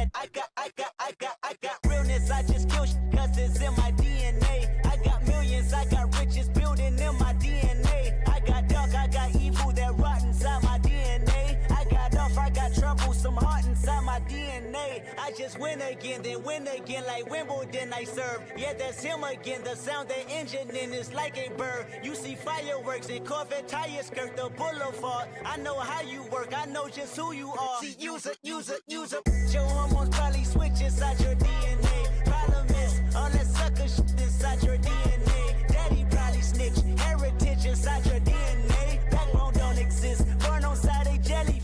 that I got realness. I just kill shit cause it's in my DNA. I got millions, I got riches building in my DNA. I got dark, I got evil that rot inside my DNA. I got off, I got troublesome heart inside my DNA. I just win again, then win again like Wimbledon I serve. Yeah, that's him again. The sound that engine in is like a bird. You see fireworks and Corvette tires skirt the boulevard. I know how you work, I know just who you are. See, use a. Your hormones probably switch inside your DNA. Problem is, all that sucker shit inside your DNA. Daddy probably snitch, heritage inside your DNA. Backbone don't exist, born on side a jelly.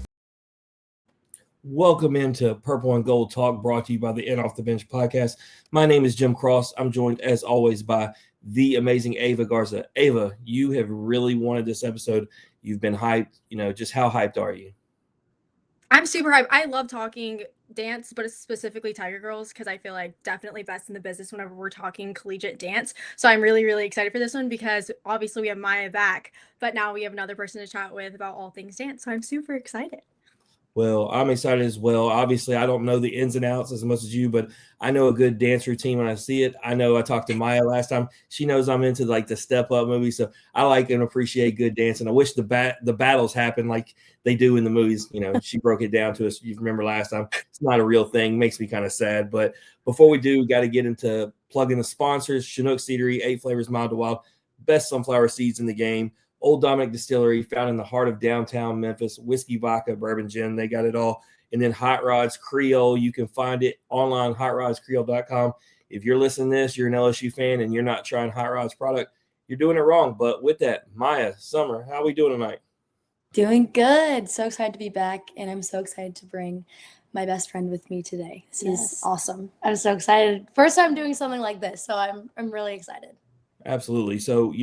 Welcome into Purple and Gold Talk, brought to you by the In Off the Bench podcast. My name is Jim Cross. I'm joined, as always, by the amazing Ava Garza. Ava, you have really wanted this episode. You've been hyped. Just how hyped are you? I'm super hyped. I love talking dance, but specifically Tiger Girls, because I feel like definitely best in the business whenever we're talking collegiate dance. So I'm really, really excited for this one because obviously we have Maya back, but now we have another person to chat with about all things dance. So I'm super excited. Well, I'm excited as well. Obviously, I don't know the ins and outs as much as you, but I know a good dance routine when I see it. I know I talked to Maya last time. She knows I'm into like the Step Up movie, so I like and appreciate good dance. And I wish the battles happen like they do in the movies. She broke it down to us. You remember last time. It's not a real thing. Makes me kind of sad. But before we do, got to get into plugging the sponsors. Chinook Seedery, 8 flavors mild to wild, best sunflower seeds in the game. Old Dominic Distillery, found in the heart of downtown Memphis. Whiskey, vodka, bourbon, gin, they got it all. And then Hot Rods Creole, you can find it online, hotrodscreole.com. If you're listening to this, you're an LSU fan, and you're not trying Hot Rods product, you're doing it wrong. But with that, Maya, Summer, how are we doing tonight? Doing good. So excited to be back, and I'm so excited to bring my best friend with me today. This is awesome. I'm so excited. First time doing something like this, so I'm really excited. Absolutely. So,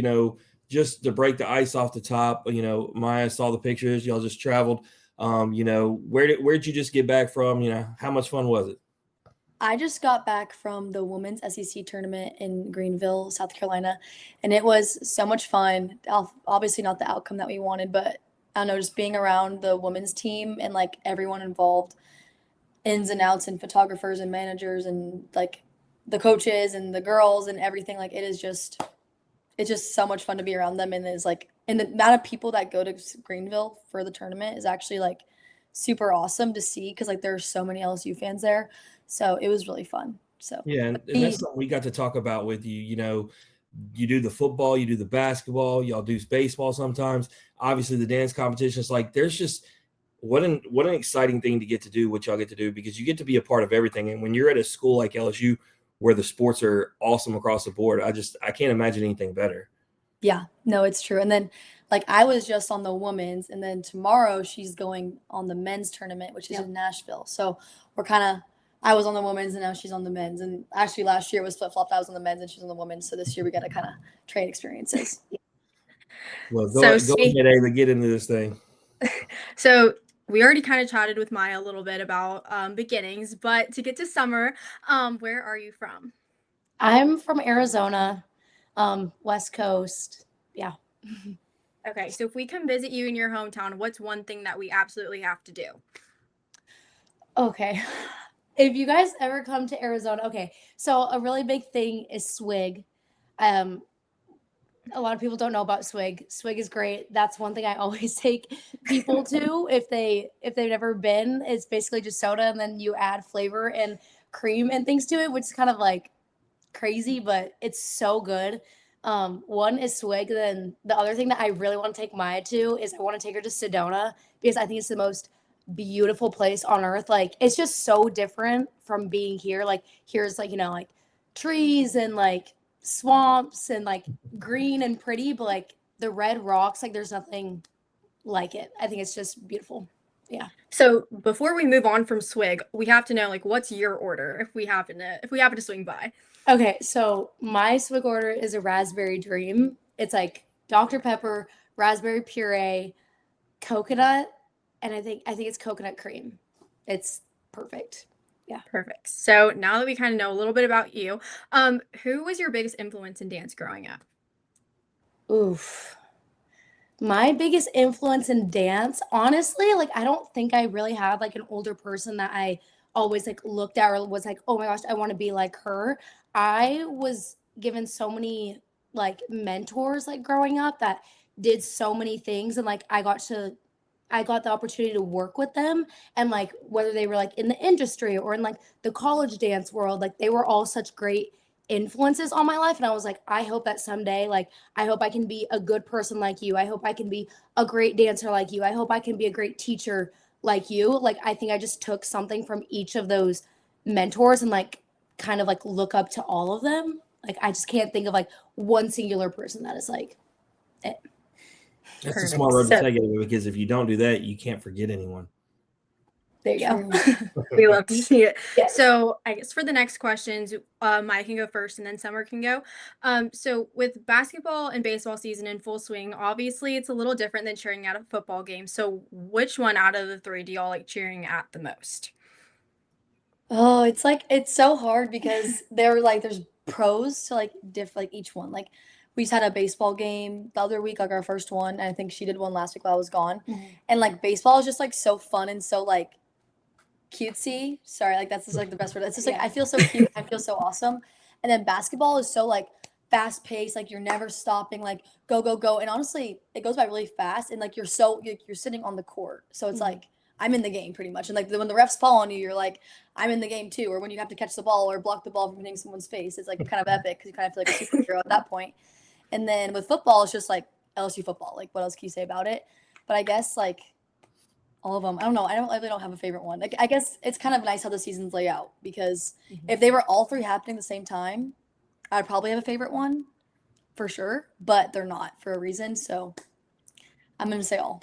just to break the ice off the top, Maya saw the pictures. Y'all just traveled. Where'd you just get back from? How much fun was it? I just got back from the women's SEC tournament in Greenville, South Carolina, and it was so much fun. Obviously not the outcome that we wanted, but I don't know, just being around the women's team and like everyone involved, ins and outs and photographers and managers and like the coaches and the girls and everything. Like it's just so much fun to be around them. And it's like, and the amount of people that go to Greenville for the tournament is actually like super awesome to see, because like there's so many LSU fans there. So it was really fun. So yeah, and that's something we got to talk about with you. You do the football, you do the basketball, y'all do baseball sometimes. Obviously the dance competition is like, there's just what an exciting thing to get to do, what y'all get to do, because you get to be a part of everything. And when you're at a school like LSU, where the sports are awesome across the board, I can't imagine anything better. Yeah, no, it's true. And then like I was just on the women's, and then tomorrow she's going on the men's tournament, which is in Nashville. So I was on the women's and now she's on the men's. And actually last year was flip-flopped. I was on the men's and she's on the women's. So this year we got to kind of trade experiences. Well, go ahead, Ava, get into this thing. So we already kind of chatted with Maya a little bit about beginnings, but to get to Summer, where are you from? I'm from Arizona, West Coast. Yeah. Okay, so if we come visit you in your hometown, what's one thing that we absolutely have to do? Okay. If you guys ever come to Arizona, okay, so a really big thing is swig. A lot of people don't know about swig. Swig is great. That's one thing I always take people to if they've never been. It's basically just soda, and then you add flavor and cream and things to it, which is kind of like crazy, but it's so good. One is swig. Then the other thing that I really want to take Maya to is I want to take her to Sedona, because I think it's the most beautiful place on earth. Like it's just so different from being here. Like here's like, like trees and like swamps and like green and pretty, but like the red rocks, like there's nothing like it. I think it's just beautiful. Yeah. So before we move on from swig, we have to know like what's your order if we happen to swing by. Okay, so my swig order is a raspberry dream. It's like Dr. Pepper, raspberry puree, coconut, and I think it's coconut cream. It's perfect. Yeah. Perfect. So now that we kind of know a little bit about you, who was your biggest influence in dance growing up? Oof. My biggest influence in dance, honestly, like I don't think I really had like an older person that I always like looked at or was like, oh my gosh, I want to be like her. I was given so many like mentors like growing up that did so many things, and like I got the opportunity to work with them, and like whether they were like in the industry or in like the college dance world, like they were all such great influences on my life. And I was like, I hope that someday, like, I hope I can be a good person like you. I hope I can be a great dancer like you. I hope I can be a great teacher like you. Like, I think I just took something from each of those mentors and like kind of like look up to all of them. Like, I just can't think of like one singular person that is like it. That's a Perfect. smart road to So- take it, because if you don't do that, you can't forget anyone. There you go. We love to see it. Yes. So I guess for the next questions, Maya can go first and then Summer can go. So with basketball and baseball season in full swing, obviously it's a little different than cheering at a football game. So which one out of the three do y'all like cheering at the most? Oh, it's so hard because there's pros to like each one. Like we just had a baseball game the other week, like our first one, and I think she did one last week while I was gone. And like baseball is just like so fun and so like cutesy. Sorry, like that's just like the best word. It's just like I feel so cute, I feel so awesome. And then basketball is so like fast paced, like you're never stopping, like go go go. And honestly, it goes by really fast, and like you're sitting on the court, so it's like I'm in the game pretty much. And like when the refs fall on you, you're like I'm in the game too. Or when you have to catch the ball or block the ball from hitting someone's face, it's like kind of epic because you kind of feel like a superhero at that point. And then with football, it's just like LSU football. Like what else can you say about it? But I guess like all of them. I don't know. I really don't have a favorite one. Like I guess it's kind of nice how the seasons lay out, because if they were all three happening at the same time, I'd probably have a favorite one for sure. But they're not for a reason. So I'm gonna say all.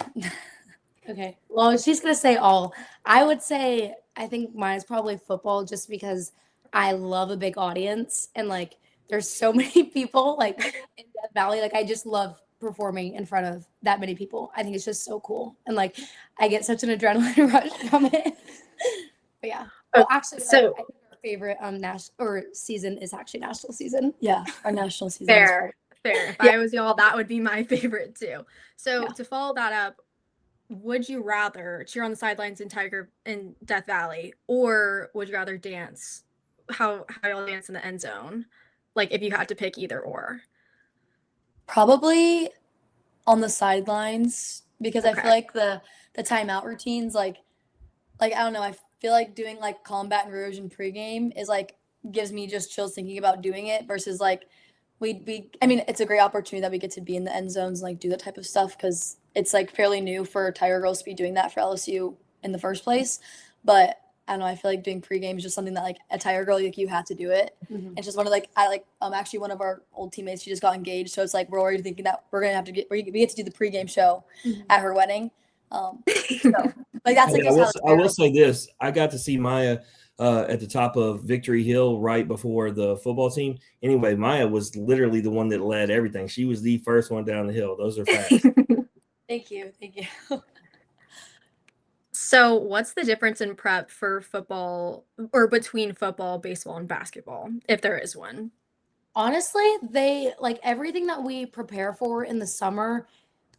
Okay. Well, she's gonna say all. I would say I think mine is probably football, just because I love a big audience, and like there's so many people like in Death Valley. Like I just love performing in front of that many people. I think it's just so cool, and like I get such an adrenaline rush from it. But yeah. Well, actually, So- I think our favorite season is actually national season. Yeah, our national season. Fair. If Yeah. I was y'all, that would be my favorite too. So Yeah. to follow that up, would you rather cheer on the sidelines in Death Valley, or would you rather dance? How y'all dance in the end zone? Like if you had to pick either or. Probably on the sidelines, because I Okay. feel like the timeout routines, like I don't know, I feel like doing like combat and erosion pregame is like gives me just chills thinking about doing it, versus like I mean it's a great opportunity that we get to be in the end zones and like do that type of stuff, because it's like fairly new for Tiger Girls to be doing that for LSU in the first place. But I don't know, I feel like doing pregame is just something that like a Tiger Girl, like you have to do it. It's just one of like actually one of our old teammates, she just got engaged, so it's like we're already thinking that we're gonna have to we get to do the pregame show at her wedding. So like that's like Hey, just how I will say this. I got to see Maya at the top of Victory Hill right before the football team. Anyway, Maya was literally the one that led everything. She was the first one down the hill. Those are facts. Thank you. So what's the difference in prep for football, or between football, baseball, and basketball, if there is one? Honestly, they like everything that we prepare for in the summer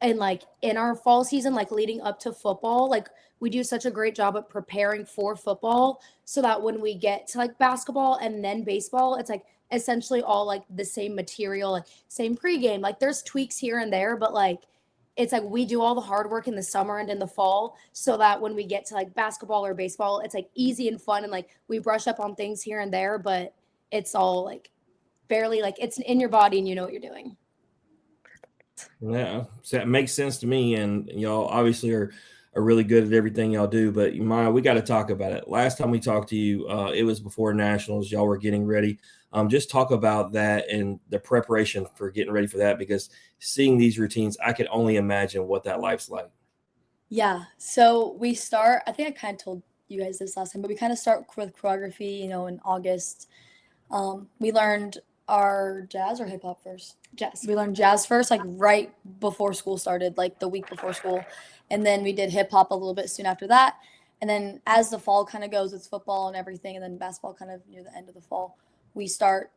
and like in our fall season, like leading up to football, like we do such a great job at preparing for football, so that when we get to like basketball and then baseball, it's like essentially all like the same material, like same pregame. Like there's tweaks here and there, but like it's like we do all the hard work in the summer and in the fall, so that when we get to like basketball or baseball, it's like easy and fun, and like we brush up on things here and there, but it's all like fairly like it's in your body and you know what you're doing. Yeah, so that makes sense to me. And y'all obviously are really good at everything y'all do. But Maya, we got to talk about it. Last time we talked to you, it was before nationals. Y'all were getting ready. Just talk about that and the preparation for getting ready for that, because seeing these routines, I could only imagine what that life's like. Yeah. So we start, I think I kind of told you guys this last time, but we kind of start with choreography, in August. We learned our jazz or hip hop first. Jess. We learned jazz first, like right before school started, like the week before school. And then we did hip hop a little bit soon after that. And then as the fall kind of goes, it's football and everything. And then basketball kind of near the end of the fall. We start,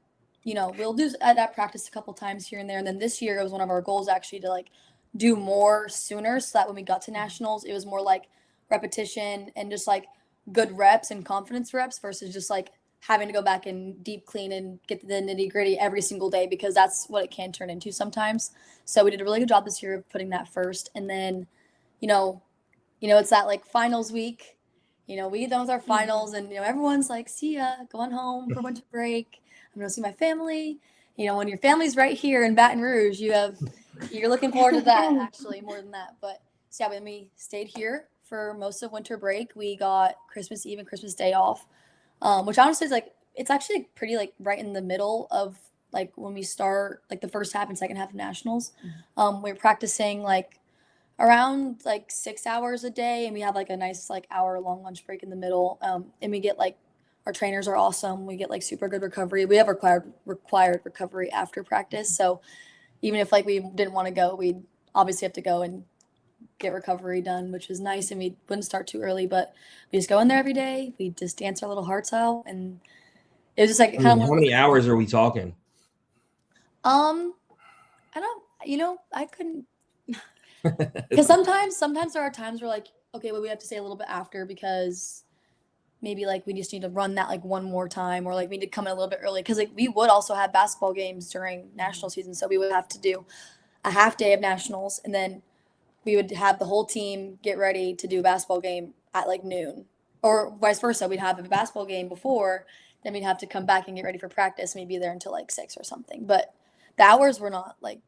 we'll do that practice a couple times here and there. And then this year it was one of our goals actually to like do more sooner, so that when we got to nationals, it was more like repetition and just like good reps and confidence reps versus just like having to go back and deep clean and get the nitty gritty every single day, because that's what it can turn into sometimes. So we did a really good job this year of putting that first. And then, you know, it's that like finals week. We get done with our finals and, everyone's like, see ya, going home for winter break. I'm going to see my family. When your family's right here in Baton Rouge, you're looking forward to that actually more than that. But so yeah, when we stayed here for most of winter break, we got Christmas Eve and Christmas Day off, which honestly is like, it's actually pretty like right in the middle of like when we start like the first half and second half of nationals. We're practicing like around like 6 hours a day, and we have like a nice like hour long lunch break in the middle. And we get like, our trainers are awesome. We get like super good recovery. We have required recovery after practice. So even if like we didn't want to go, we'd obviously have to go and get recovery done, which was nice. And we wouldn't start too early, but we just go in there every day. We just dance our little hearts out, and it was just like kind of How many hours are we talking? I don't, I couldn't, because sometimes there are times where like, okay, well, we have to stay a little bit after because maybe like we just need to run that like one more time, or like we need to come in a little bit early, because like we would also have basketball games during national season, so we would have to do a half day of nationals, and then we would have the whole team get ready to do a basketball game at like noon, or vice versa. We'd have a basketball game before, then we'd have to come back and get ready for practice, and we'd be there until like 6 or something. But the hours were not like,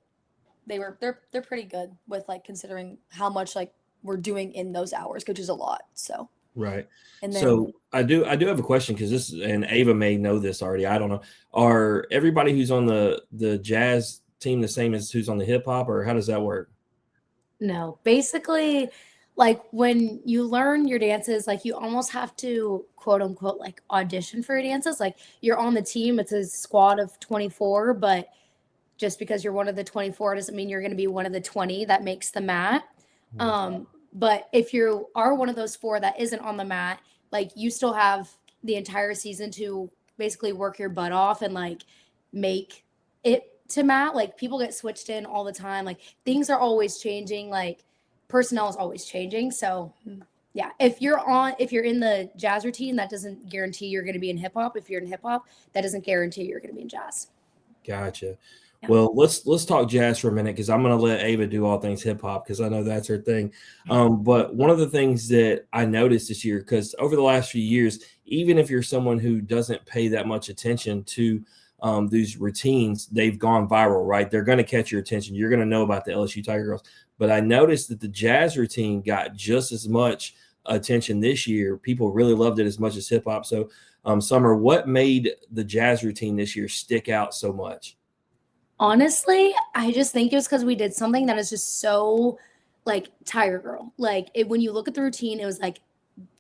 they're pretty good with like considering how much like we're doing in those hours, which is a lot. So Right. and then So I do have a question, because this, and Ava may know this already, I don't know. Are everybody who's on the jazz team the same as who's on the hip hop, or how does that work? No, basically, like when you learn your dances, like you almost have to quote unquote like audition for your dances. Like you're on the team, it's a squad of 24, but just because you're one of the 24 doesn't mean you're going to be one of the 20 that makes the mat. But if you are one of those 4 that isn't on the mat, like you still have the entire season to basically work your butt off and like make it to mat. Like people get switched in all the time. Like things are always changing. Like personnel is always changing. So yeah, if you're in the jazz routine, that doesn't guarantee you're going to be in hip hop. If you're in hip hop, that doesn't guarantee you're going to be in jazz. Gotcha. Yeah. Well, let's talk jazz for a minute, because I'm going to let Ava do all things hip hop, because I know that's her thing. But one of the things that I noticed this year, because over the last few years, even if you're someone who doesn't pay that much attention to these routines, they've gone viral, right? They're going to catch your attention. You're going to know about the LSU Tiger Girls. But I noticed that the jazz routine got just as much attention this year. People really loved it as much as hip hop. So, Summer, what made the jazz routine this year stick out so much? Honestly, I just think it was because we did something that is just so like Tiger Girl. Like when you look at the routine, it was like,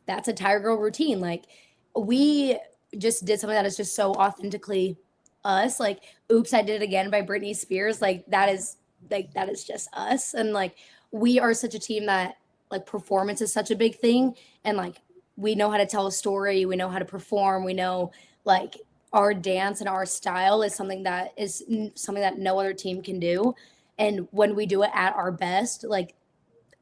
that's a Tiger Girl routine. Like we just did something that is just so authentically us. Like, Oops, I Did It Again by Britney Spears. Like that is just us. And like we are such a team that like performance is such a big thing. And like we know how to tell a story, we know how to perform, we know like our dance and our style is something that no other team can do. And when we do it at our best, like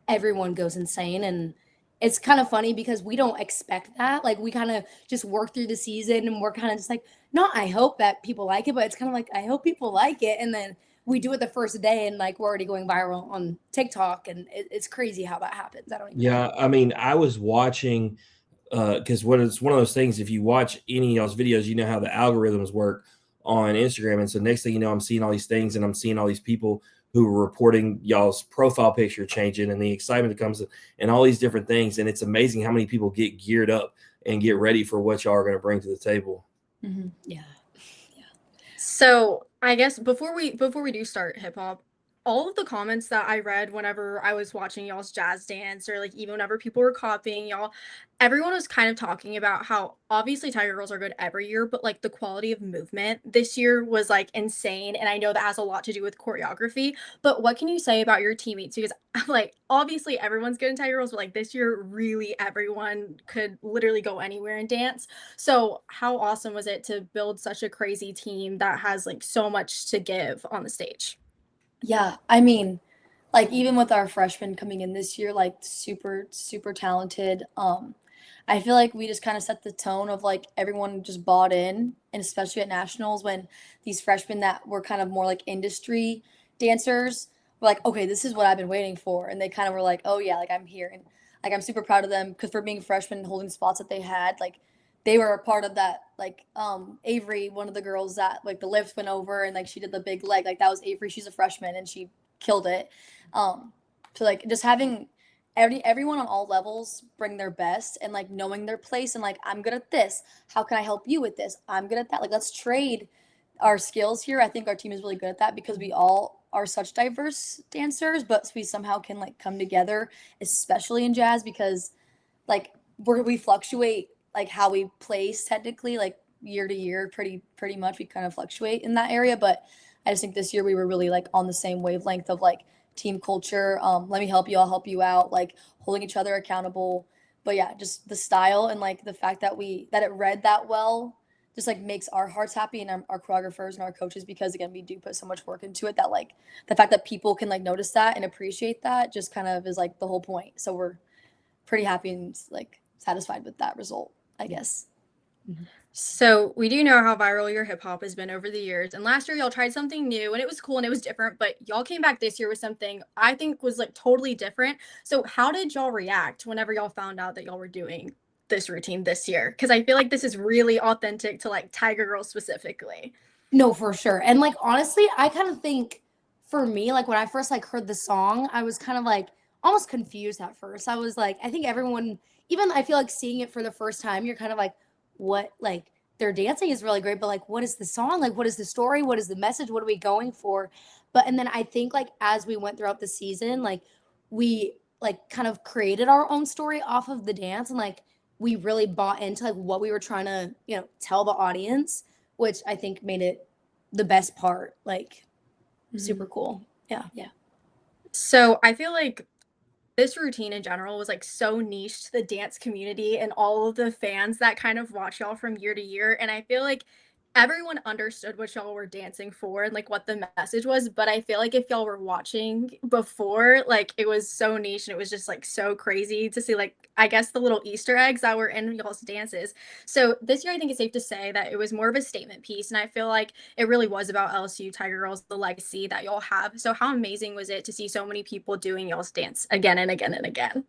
everyone goes insane. And it's kind of funny because we don't expect that. Like we kind of just work through the season and we're kind of just like, no, I hope that people like it, but it's kind of like, I hope people like it. And then we do it the first day and like we're already going viral on TikTok, and it's crazy how that happens. I don't even know. Yeah, I mean, I was watching, because it's one of those things, if you watch any of y'all's videos, you know how the algorithms work on Instagram. And so next thing you know, I'm seeing all these things, and I'm seeing all these people who are reporting y'all's profile picture changing, and the excitement that comes, and all these different things. And it's amazing how many people get geared up and get ready for what y'all are going to bring to the table. Yeah. So I guess before we do start hip hop, all of the comments that I read whenever I was watching y'all's jazz dance, or like even whenever people were copying y'all, everyone was kind of talking about how obviously Tiger Girls are good every year, but like the quality of movement this year was like insane. And I know that has a lot to do with choreography, but what can you say about your teammates? Because like obviously everyone's good in Tiger Girls, but like this year, really everyone could literally go anywhere and dance. So how awesome was it to build such a crazy team that has like so much to give on the stage? Yeah, I mean, like even with our freshmen coming in this year, like super, super talented. I feel like we just kind of set the tone of like everyone just bought in, and especially at nationals when these freshmen that were kind of more like industry dancers were like, okay, this is what I've been waiting for, and they kind of were like, oh yeah, like I'm here, and like I'm super proud of them because for being freshmen and holding spots that they had, like they were a part of that. Like Avery, one of the girls that like the lifts went over and like she did the big leg, like that was Avery. She's a freshman and she killed it. So like just having everyone on all levels bring their best and like knowing their place and like I'm good at this, how can I help you with this, I'm good at that, like let's trade our skills here. I think our team is really good at that because we all are such diverse dancers, but we somehow can like come together, especially in jazz because like we fluctuate like how we place technically like year to year pretty much we kind of fluctuate in that area, but I just think this year we were really like on the same wavelength of like team culture. Let me help you, I'll help you out, like holding each other accountable. But yeah, just the style and like the fact that it read that well just like makes our hearts happy and our choreographers and our coaches because again we do put so much work into it that like the fact that people can like notice that and appreciate that just kind of is like the whole point. So we're pretty happy and like satisfied with that result, I guess. So we do know how viral your hip hop has been over the years. And last year y'all tried something new and it was cool and it was different, but y'all came back this year with something I think was like totally different. So how did y'all react whenever y'all found out that y'all were doing this routine this year? Because I feel like this is really authentic to like Tiger Girls specifically. No, for sure. And like honestly, I kind of think for me, like when I first like heard the song, I was kind of like almost confused at first. I was like, I think everyone, even I feel like seeing it for the first time, you're kind of like, what, like their dancing is really great, but like what is the song? Like what is the story? What is the message? What are we going for? But and then I think like as we went throughout the season, like we like kind of created our own story off of the dance and like we really bought into like what we were trying to, tell the audience, which I think made it the best part, like super cool. Yeah. So I feel like this routine in general was like so niche to the dance community and all of the fans that kind of watch y'all from year to year. And I feel like everyone understood what y'all were dancing for and like what the message was. But I feel like if y'all were watching before, like it was so niche and it was just like so crazy to see like I guess the little Easter eggs that were in y'all's dances. So this year I think it's safe to say that it was more of a statement piece. And I feel like it really was about LSU Tiger Girls, the legacy that y'all have. So how amazing was it to see so many people doing y'all's dance again and again and again?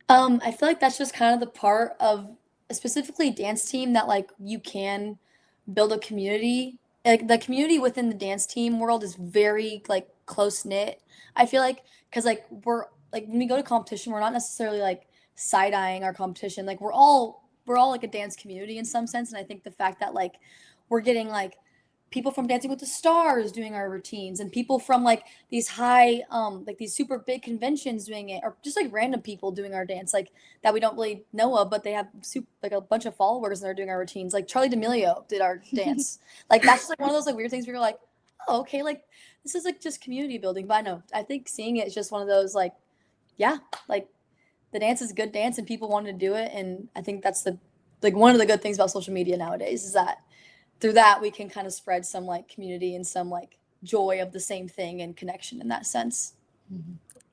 I feel like that's just kind of the part of specifically dance team that like you can build a community. Like the community within the dance team world is very like close knit. I feel like because like we're like when we go to competition, we're not necessarily like side eyeing our competition. Like we're all like a dance community in some sense. And I think the fact that like we're getting like people from Dancing with the Stars doing our routines and people from like these high like these super big conventions doing it or just like random people doing our dance like that we don't really know of but they have like a bunch of followers and they're doing our routines. Like Charlie D'Amelio did our dance. Like that's just like one of those like weird things where you're like, oh okay, like this is like just community building. But I know I think seeing it is just one of those like, yeah, like the dance is a good dance and people wanted to do it. And I think that's the like one of the good things about social media nowadays is that through that we can kind of spread some like community and some like joy of the same thing and connection in that sense.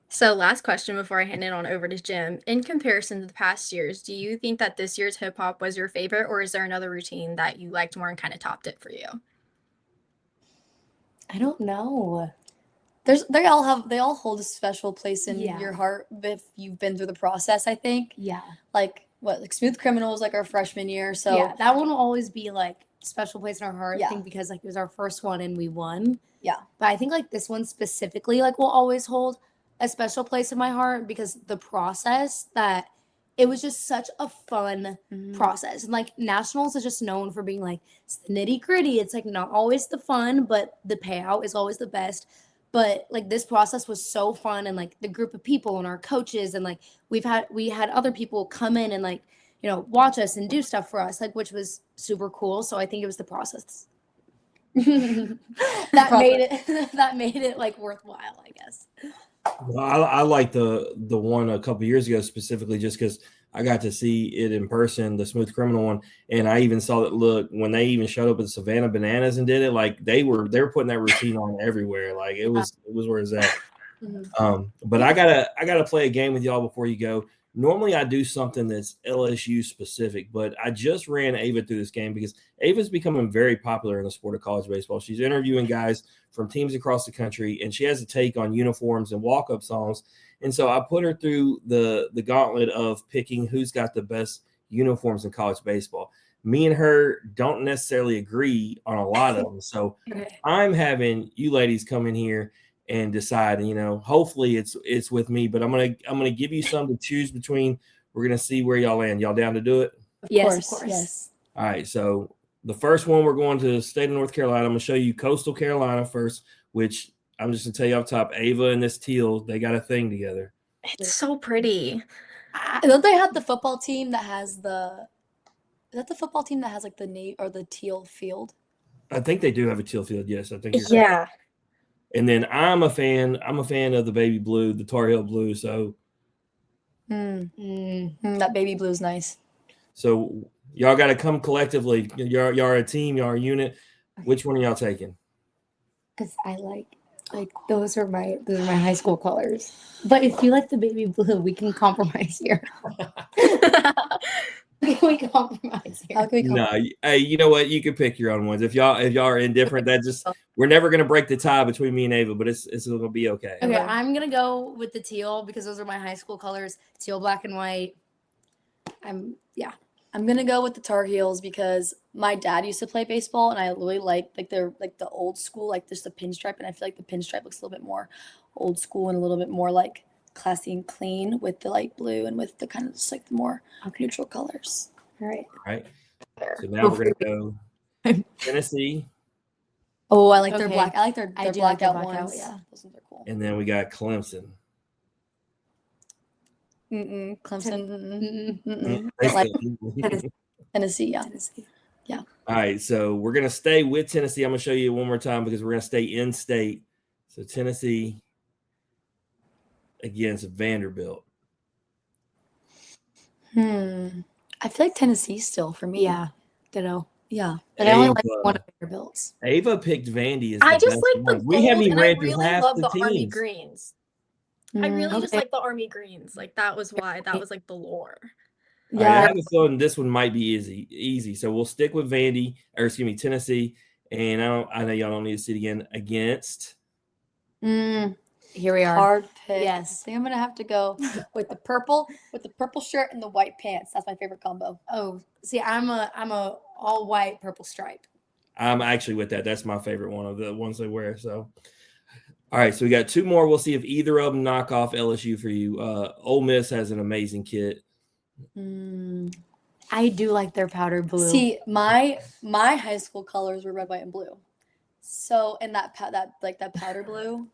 So last question before I hand it on over to Jim. In comparison to the past years, do you think that this year's hip hop was your favorite or is there another routine that you liked more and kind of topped it for you? I don't know. They all hold a special place in Yeah. your heart if you've been through the process, I think. Yeah. Like Smooth Criminal was like our freshman year. So yeah, that one will always be like special place in our heart. Yeah. I think because like it was our first one and we won. Yeah. But I think like this one specifically like will always hold a special place in my heart because the process that it was just such a fun process. And like nationals is just known for being like it's the nitty gritty. It's like not always the fun, but the payout is always the best. But like this process was so fun and like the group of people and our coaches and like we had other people come in and like watch us and do stuff for us, like which was super cool. So I think it was the process that made it like worthwhile, I guess. Well, I like the one a couple years ago specifically just because I got to see it in person, the Smooth Criminal one, and I even saw that look when they even showed up at Savannah Bananas and did it. Like they were putting that routine on everywhere. Like it was where it's at. But I gotta play a game with y'all before you go. Normally I do something that's LSU specific, but I just ran Ava through this game because Ava's becoming very popular in the sport of college baseball. She's interviewing guys from teams across the country, and she has a take on uniforms and walk-up songs. And so I put her through the gauntlet of picking who's got the best uniforms in college baseball. Me and her don't necessarily agree on a lot of them. So I'm having you ladies come in here and decide, hopefully it's with me, but I'm gonna give you some to choose between. We're gonna see where y'all land. Y'all down to do it? Yes, of course. Yes. All right. So the first one, we're going to the state of North Carolina. I'm gonna show you Coastal Carolina first, which I'm just gonna tell you up top, Ava and this teal, they got a thing together. It's so pretty. Don't they have the football team that has the? Is that the football team that has like the navy or the teal field? I think they do have a teal field. Yes, I think. Yeah. And then I'm a fan of the baby blue, the Tar Heel blue. So that baby blue is nice. So y'all got to come collectively. Y'all are a team. Y'all are a unit. Which one are y'all taking? Because I like those are my high school colors. But if you like the baby blue, we can compromise here. We compromise here. How can we No, hey, you know what? You can pick your own ones. If y'all are indifferent, we're never gonna break the tie between me and Ava, but it's gonna be okay. Okay, I'm gonna go with the teal because those are my high school colors: teal, black, and white. I'm gonna go with the Tar Heels because my dad used to play baseball, and I really like the old school, like just the pinstripe, and I feel like the pinstripe looks a little bit more old school and a little bit more like classy and clean with the light blue and with the kind of just like the more neutral colors. All right. So now we're gonna go Tennessee. Oh, I like their black. I like their I do blackout like their blackout, ones. yeah. Those ones are cool. And then we got Clemson. Clemson. Tennessee. Yeah. Tennessee. Yeah. All right, so we're gonna stay with Tennessee. I'm gonna show you one more time because we're gonna stay in state. So Tennessee against Vanderbilt. I feel like Tennessee still for me. Yeah. Ditto. Yeah. But I only like one of their bills. Ava picked Vandy as I the just best like one. the We haven't gold, even and I ran through really half love the the army teams. greens. I really just Okay. like the army greens. Like that was why that was like the lore. All right, I have a feeling this one might be easy. So we'll stick with Tennessee. And I know y'all don't need to see it again against. Here we are. Hard pick. Yes. I think I'm gonna have to go with the purple shirt and the white pants. That's my favorite combo. Oh, see, I'm a all white purple stripe. I'm actually with that. That's my favorite one of the ones they wear. So, all right. So we got two more. We'll see if either of them knock off LSU for you. Ole Miss has an amazing kit. I do like their powder blue. See, my high school colors were red, white, and blue. So, and that powder blue.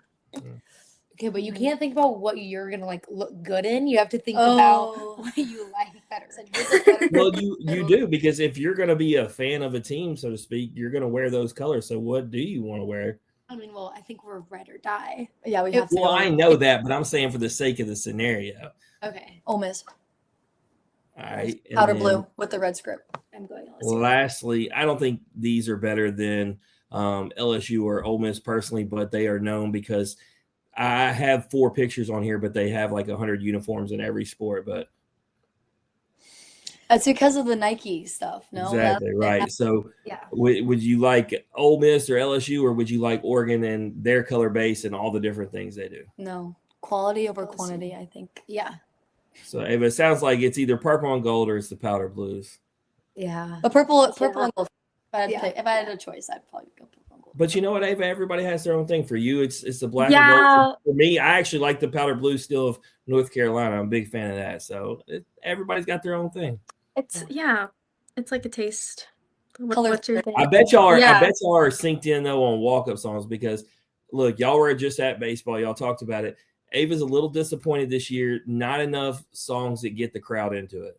Okay, but you can't think about what you're gonna like look good in. You have to think about what you like better. Well, you do, because if you're gonna be a fan of a team, so to speak, you're gonna wear those colors. So what do you want to wear? I mean, well, I think we're ride or die. Yeah, we have to. Well, I know that, but I'm saying for the sake of the scenario. Okay. Ole Miss. All right. Powder blue with the red script. I'm going LSU. Lastly, I don't think these are better than LSU or Ole Miss personally, but they are known because I have 4 pictures on here, but they have like 100 uniforms in every sport. But it's because of the Nike stuff. No, exactly right. So, yeah. Would you like Ole Miss or LSU, or would you like Oregon and their color base and all the different things they do? No, quality over quantity, I think. Yeah. So if it sounds like it's either purple and gold or it's the powder blues. Yeah. But purple and gold. If I had a choice, I'd probably go purple and gold. But you know what, Ava? Everybody has their own thing. For you, it's the black Yeah. and gold. For me, I actually like the powder blue still of North Carolina. I'm a big fan of that. So everybody's got their own thing. It's it's like a taste. What's your thing? I bet y'all are. Yeah. I bet y'all are synced in though on walk-up songs, because look, y'all were just at baseball. Y'all talked about it. Ava's a little disappointed this year. Not enough songs that get the crowd into it.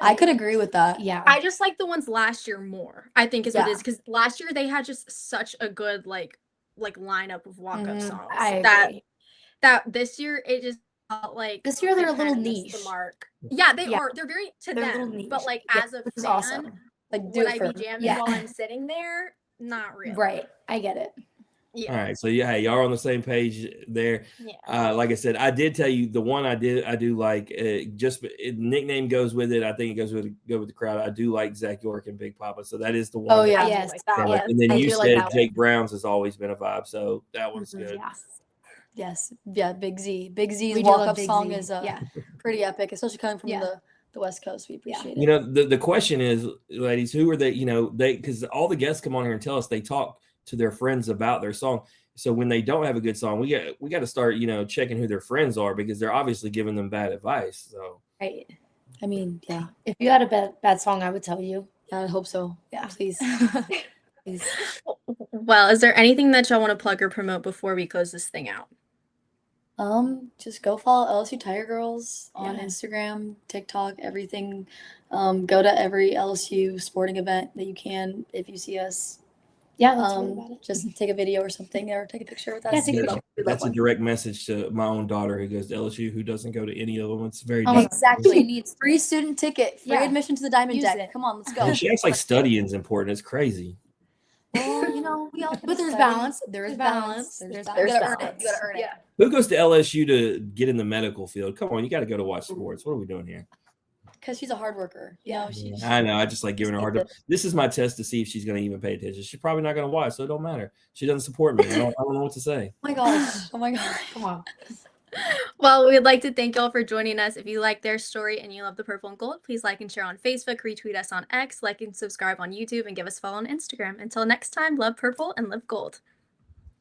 I could agree with that. Yeah. I just like the ones last year more, I think is what it is, because last year they had just such a good like lineup of walk-up songs. I agree. That this year it just felt like This year they're a little kinda missed niche. the mark. Yeah, they Yeah. are. They're very to They're a little them, niche. but like Yeah, as a which is fan, awesome. Like, do would it I for be jamming Yeah. while I'm sitting there? Not really. Right. I get it. Yeah. All right, so yeah, hey, y'all are on the same page there. Yeah. Like I said, I did tell you the one I do like. Nickname goes with it. I think it goes with the crowd. I do like Zach York and Big Papa, so that is the one. Oh that yeah. I do Yes. like that I one. like. And then I you do like said that one. Jake Brown's has always been a vibe, so that one's Mhm. good. Yes. Yeah. Big Z. Big Z's We do walk love up Big song Z. is Yeah. pretty epic, especially coming from Yeah. the West Coast. We appreciate You it. know, the question is, ladies, who are they? You know, because all the guests come on here and tell us they talk to their friends about their song. So when they don't have a good song, we got to start, checking who their friends are because they're obviously giving them bad advice. So Right. I mean, yeah. If you had a bad song, I would tell you. Yeah, I hope so. Yeah. Please. Please. Well, is there anything that y'all want to plug or promote before we close this thing out? Just go follow LSU Tiger Girls on Yeah. Instagram, TikTok, everything. Go to every LSU sporting event that you can if you see us. Yeah, that's really about it. Just take a video or something or take a picture with us. Yeah, take a We'd picture. love- we'd love that's a one. direct message to my own daughter who goes to LSU, who doesn't go to any of them. It's very Oh my difficult. Exactly. needs Free student ticket, free Yeah. admission to the Diamond Use Deck. it. Come on, let's And go. she acts like studying's important. It's crazy. Well, we all But there's balance. There is balance. There's You balance. gotta earn it. You gotta earn it. Yeah. Who goes to LSU to get in the medical field? Come on, you got to go to watch sports. What are we doing here? Because she's a hard worker. You know, she I know. I just like giving her a hard time. This is my test to see if she's going to even pay attention. She's probably not going to watch, so it don't matter. She doesn't support me. I don't know what to say. Oh my gosh. Oh my gosh. Come on. Well, we'd like to thank y'all for joining us. If you like their story and you love the purple and gold, please like and share on Facebook, retweet us on X, like and subscribe on YouTube, and give us a follow on Instagram. Until next time, love purple and live gold.